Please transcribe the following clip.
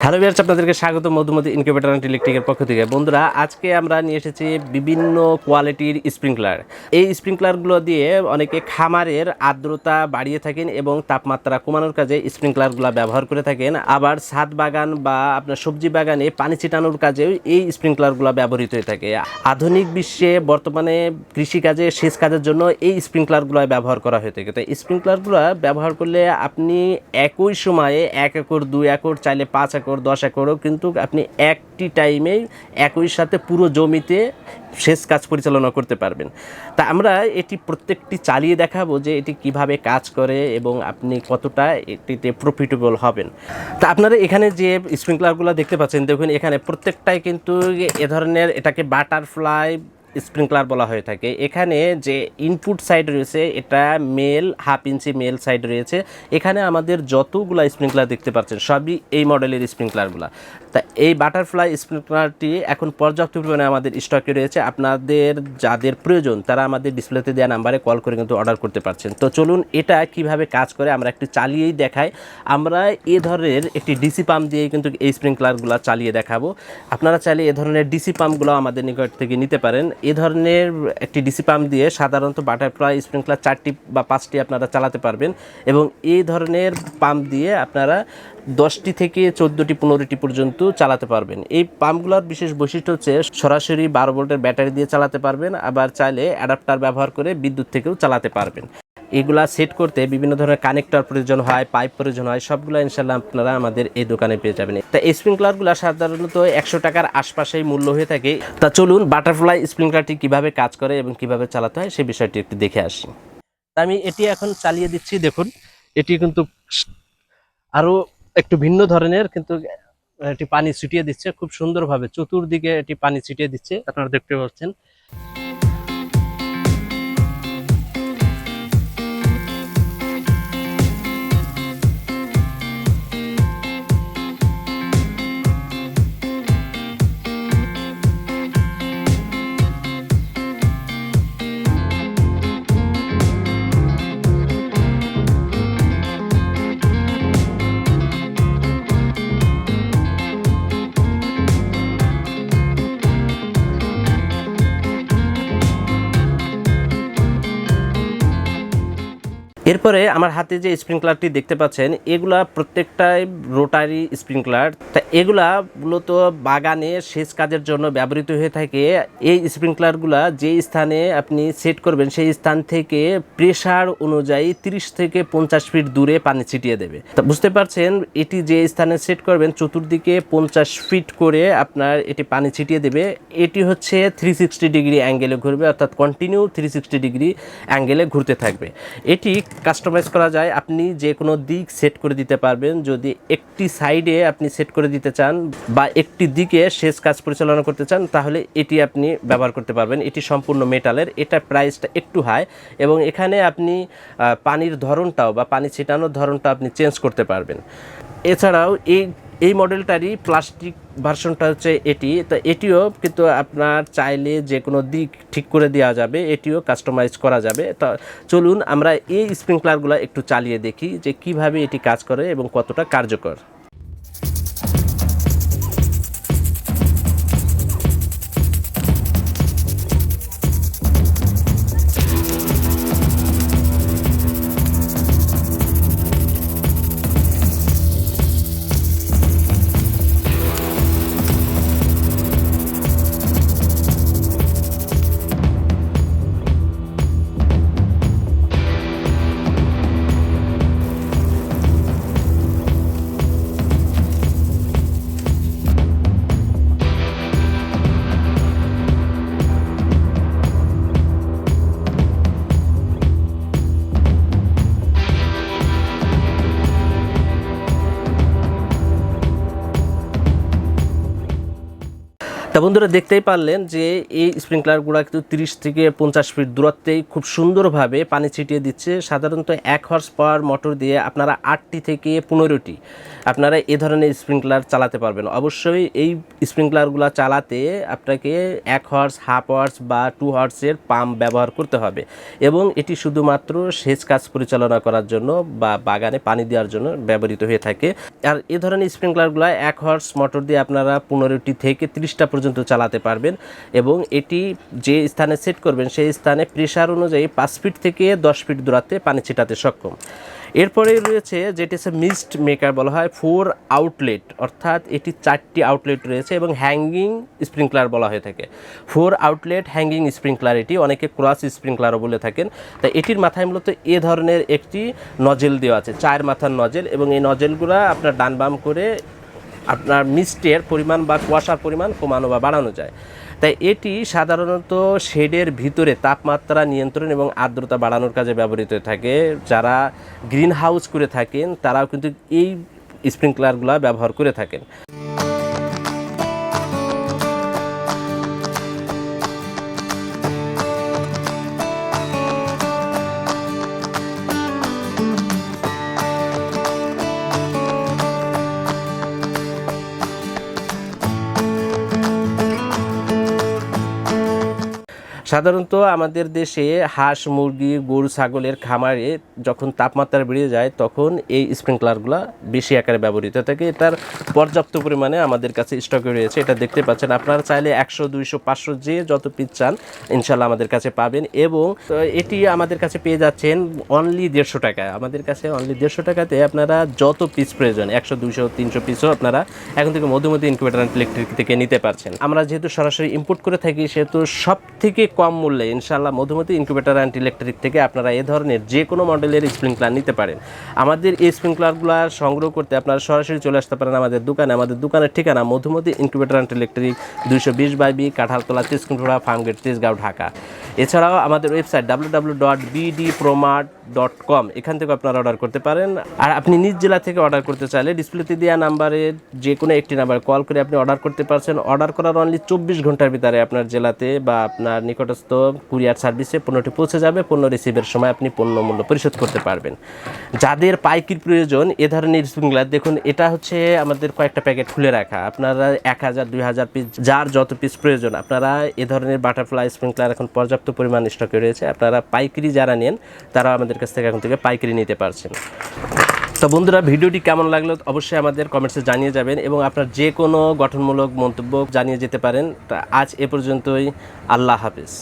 Hello viewers, আপনাদেরকে স্বাগত Madhumati incubator and ইলেকট্রিকের পক্ষ থেকে। বন্ধুরা, আজকে আমরা নিয়ে এসেছি বিভিন্ন কোয়ালিটির স্প্রিংকলার। এই স্প্রিংকলারগুলো দিয়ে অনেকে খামারের আর্দ্রতা বাড়িয়ে থাকেন এবং তাপমাত্রা কমানোর কাজে স্প্রিংকলারগুলো ব্যবহার করে থাকেন। আবার ছাদ বাগান বা আপনার সবজি বাগানে পানি ছিটানোর কাজেও এই স্প্রিংকলারগুলো ব্যবহৃত হয়ে থাকে। আধুনিক বিশ্বে বর্তমানে কৃষিকাজে সেচ কাজের জন্য এই স্প্রিংকলারগুলো ব্যবহার করা হয়ে থাকে। তো স্প্রিংকলারগুলো ব্যবহার করলে আপনি একই সময়ে 1 একর 2 একর চাইলে 5 একর 10 একরও কিন্তু আপনি একটি টাইমে একই সাথে পুরো জমিতে সেচ কাজ পরিচালনা করতে পারবেন। তা আমরা এটি প্রত্যেকটি চালিয়ে দেখাবো যে এটি কিভাবে কাজ করে এবং আপনি কতটা এটিতে প্রফিটেবল হবেন। তা আপনারা এখানে যে স্প্রিংকলারগুলো দেখতে পাচ্ছেন, দেখুন এখানে প্রত্যেকটাই কিন্তু এ ধরনের, এটাকে বাটারফ্লাই স্প্রিংকলার বলা হয়ে থাকে। এখানে যে ইনপুট সাইড রয়েছে এটা মেল 1/2 ইঞ্চি মেল সাইড রয়েছে। এখানে আমাদের যতগুলো স্প্রিংকলার দেখতে পাচ্ছেন সবই এই মডেলের স্প্রিংকলারগুলো। তা এই বাটারফ্লাই স্প্রিংকলারটি এখন পর্যাপ্ত পরিমাণে আমাদের স্টকে রয়েছে। আপনাদের যাদের প্রয়োজন তারা আমাদের ডিসপ্লেতে দেওয়া নাম্বারে কল করে কিন্তু অর্ডার করতে পারছেন। তো চলুন এটা কিভাবে কাজ করে আমরা একটু চালিয়েই দেখাই। আমরা এ ধরনের একটি ডিসি পাম্প দিয়ে কিন্তু এই স্প্রিংকলারগুলো চালিয়ে দেখাবো। আপনারা চাইলে এ ধরনের ডিসি পাম্পগুলো আমাদের নিকট থেকে নিতে পারেন। এ ধরনের একটি ডিসি পাম্প দিয়ে সাধারণত বাটারফ্লাই স্প্রিংকলার 4টি বা 5টি আপনারা চালাতে পারবেন এবং এই ধরনের পাম্প দিয়ে আপনারা 10টি থেকে 14টি 15টি পর্যন্ত চালাতে পারবেন। এই পাম্পগুলোর বিশেষ বৈশিষ্ট্য হচ্ছে সরাসরি 12 ভোল্টের ব্যাটারি দিয়ে চালাতে পারবেন, আবার চাইলে অ্যাডাপ্টার ব্যবহার করে বিদ্যুৎ থেকেও চালাতে পারবেন। এগুলা সেট করতে বিভিন্ন ধরনের কানেক্টর প্রয়োজন হয়, পাইপ প্রয়োজন হয়, সবগুলো ইনশাল্লাহ আপনারা আমাদের এই দোকানে পেয়ে যাবেন। তা এই স্প্রিংকলারগুলো সাধারণত 100 টাকার আশপাশেই মূল্য হয়ে থাকে। তা চলুন বাটারফ্লাই স্প্রিংকলারটি কিভাবে কাজ করে এবং কিভাবে চালাতে হয় সেই বিষয়টি একটু দেখে আসি। তা আমি এটি এখন চালিয়ে দিচ্ছি। দেখুন এটি কিন্তু আরও একটু ভিন্ন ধরনের, কিন্তু এটি পানি ছিটিয়ে দিচ্ছে খুব সুন্দরভাবে, চতুর্দিকে এটি পানি ছিটিয়ে দিচ্ছে, আপনারা দেখতে পাচ্ছেন। এরপরে আমার হাতে যে স্প্রিংকলারটি দেখতে পাচ্ছেন এগুলা প্রত্যেকটাই রোটারি স্প্রিংকলার। তা এগুলা মূলত বাগানে সেচ কাজের জন্য ব্যবহৃত হয়ে থাকে। এই স্প্রিংকলারগুলা যে স্থানে আপনি সেট করবেন সেই স্থান থেকে প্রেসার অনুযায়ী 30 থেকে 50 ফিট দূরে পানি ছিটিয়ে দেবে। তা বুঝতে পারছেন, এটি যে স্থানে সেট করবেন চতুর্দিকে 50 ফিট করে আপনার এটি পানি ছিটিয়ে দেবে। এটি হচ্ছে 360 ডিগ্রি অ্যাঙ্গেলে ঘুরবে, অর্থাৎ কন্টিনিউ 360 ডিগ্রি অ্যাঙ্গেলে ঘুরতে থাকবে। এটি কাস্টমাইজ করা যায়, আপনি যে কোনো দিক সেট করে দিতে পারবেন। যদি একটি সাইডে আপনি সেট করে দিতে চান বা একটি দিকে সেচ কাজ পরিচালনা করতে চান তাহলে এটি আপনি ব্যবহার করতে পারবেন। এটি সম্পূর্ণ মেটালের, এটা প্রাইসটা একটু হাই এবং এখানে আপনি পানির ধরনটাও বা পানি ছিটানোর ধরনটা আপনি চেঞ্জ করতে পারবেন। এছাড়াও এই মডেলটারই প্লাস্টিক ভার্সনটা হচ্ছে এটি। তো এটিও কিন্তু আপনার চাইলে যে কোনো দিক ঠিক করে দেওয়া যাবে, এটিও কাস্টমাইজ করা যাবে। তো চলুন আমরা এই স্প্রিংকলারগুলো একটু চালিয়ে দেখি যে কিভাবে এটি কাজ করে এবং কতটা কার্যকর। তা বন্ধুরা দেখতেই পারলেন যে এই স্প্রিংকলারগুলো কিন্তু 30 থেকে 50 ফিট দূরত্বেই খুব সুন্দরভাবে পানি ছিটিয়ে দিচ্ছে। সাধারণত 1 হর্স পাওয়ার মোটর দিয়ে আপনারা 8টি থেকে 15টি আপনারা এ ধরনের স্প্রিংকলার চালাতে পারবেন। অবশ্যই এই স্প্রিংকলারগুলো চালাতে আপনাকে 1 হর্স, হাফ হর্স বা 2 হর্সের পাম্প ব্যবহার করতে হবে এবং এটি শুধুমাত্র সেচ কাজ পরিচালনা করার জন্য বা বাগানে পানি দেওয়ার জন্য ব্যবহৃত হয়ে থাকে। আর এ ধরনের স্প্রিংকলারগুলো 1 হর্স মোটর দিয়ে আপনারা 15টি থেকে 30টা পর্যন্ত চালাতে পারবেন এবং এটি যে স্থানে সেট করবেন সেই স্থানে প্রেসার অনুযায়ী 5 ফিট থেকে 10 ফিট দূরত্বে পানি ছিটাতে সক্ষম। এরপরে রয়েছে যেটি হচ্ছে মিস্ট মেকার বলা হয়, 4 আউটলেট, অর্থাৎ এটি 4টি আউটলেট রয়েছে এবং হ্যাঙ্গিং স্প্রিংকলার বলা হয়ে থাকে। 4 আউটলেট হ্যাঙ্গিং স্প্রিংকলার, এটি অনেকে ক্রস স্প্রিংকলারও বলে থাকেন। তাই এটির মাথায় মূলত এ ধরনের একটি নজেল দেওয়া আছে, 4 মাথার নজেল, এবং এই নজেলগুলো আপনার ডান বাম করে আপনার মিস্টের পরিমাণ বা কুয়াশার পরিমাণ কমানো বা বাড়ানো যায়। তাই এটি সাধারণত শেডের ভিতরে তাপমাত্রা নিয়ন্ত্রণ এবং আর্দ্রতা বাড়ানোর কাজে ব্যবহৃত হয়ে থাকে। যারা গ্রিন হাউস করে থাকেন তারাও কিন্তু এই স্প্রিংকলারগুলো ব্যবহার করে থাকেন। সাধারণত আমাদের দেশে হাঁস, মুরগি, গরু, ছাগলের খামারে যখন তাপমাত্রা বেড়ে যায় তখন এই স্প্রিংকলারগুলো বেশি আকারে ব্যবহৃত থাকে। এটার পর্যাপ্ত পরিমাণে আমাদের কাছে স্টকে রয়েছে, এটা দেখতে পাচ্ছেন। আপনারা চাইলে 100, 200, 500 যে যত পিস চান ইনশাল্লাহ আমাদের কাছে পাবেন এবং এটি আমাদের কাছে পেয়ে যাচ্ছেন অনলি 150 টাকায়। আমাদের কাছে অনলি 150 টাকাতে আপনারা যত পিস প্রয়োজন 100, 200, 300 পিসও আপনারা এখন থেকে মধুমতি ইনকিউবেটর অ্যান্ড ইলেকট্রিক থেকে নিতে পারছেন। আমরা যেহেতু সরাসরি ইম্পোর্ট করে থাকি সেহেতু সব থেকে কম মূল্যে ইনশাআল্লাহ মধুমতি ইনকিউবেটর অ্যান্ড ইলেকট্রিক থেকে আপনারা এ ধরনের যে কোনো মডেলের স্প্রিংকলার নিতে পারেন। আমাদের এই স্প্রিংকলারগুলো সংগ্রহ করতে আপনারা সরাসরি চলে আসতে পারেন আমাদের দোকানে। আমাদের দোকানের ঠিকানা Madhumati incubator and electric, 220/B, Kanthaltala, তেজকুমঠোড়া, ফার্মগেট, তেজগাঁও, ঢাকা। এছাড়াও আমাদের ওয়েবসাইট www.bdpromat.com, এখান থেকে আপনারা অর্ডার করতে পারেন। আর আপনি নিজ জেলা থেকে অর্ডার করতে চাইলে ডিসপ্লেতে দেওয়া নাম্বারে যে কোনো একটি নাম্বারে কল করে আপনি অর্ডার করতে পারছেন। অর্ডার করার অনলি 24 ঘন্টার ভিতরে আপনার জেলাতে বা আপনার নিকটস্থ কুরিয়ার সার্ভিসে পণ্যটি পৌঁছে যাবে। পণ্য রিসিভের সময় আপনি পণ্য মূল্য পরিশোধ করতে পারবেন। যাদের পাইকির প্রয়োজন এ ধরনের স্প্রিংকলার, দেখুন এটা হচ্ছে আমাদের কয়েকটা প্যাকেট খুলে রাখা। আপনারা 1000, 2000 পিস যার যত পিস প্রয়োজন আপনারা এ ধরনের বাটারফ্লাই স্প্রিংকলার এখন পর্যাপ্ত পরিমাণ স্টকে রয়েছে। আপনারা পাইকারি যারা নেন তারা আমাদের কাছ থেকে এখন থেকে পাইকারি নিতে পারছেন। তো বন্ধুরা, ভিডিওটি কেমন লাগলো অবশ্যই আমাদের কমেন্টসে জানিয়ে যাবেন এবং আপনার যে কোনো গঠনমূলক মন্তব্য জানিয়ে যেতে পারেন। তা আজ এ পর্যন্তই, আল্লাহ হাফেজ।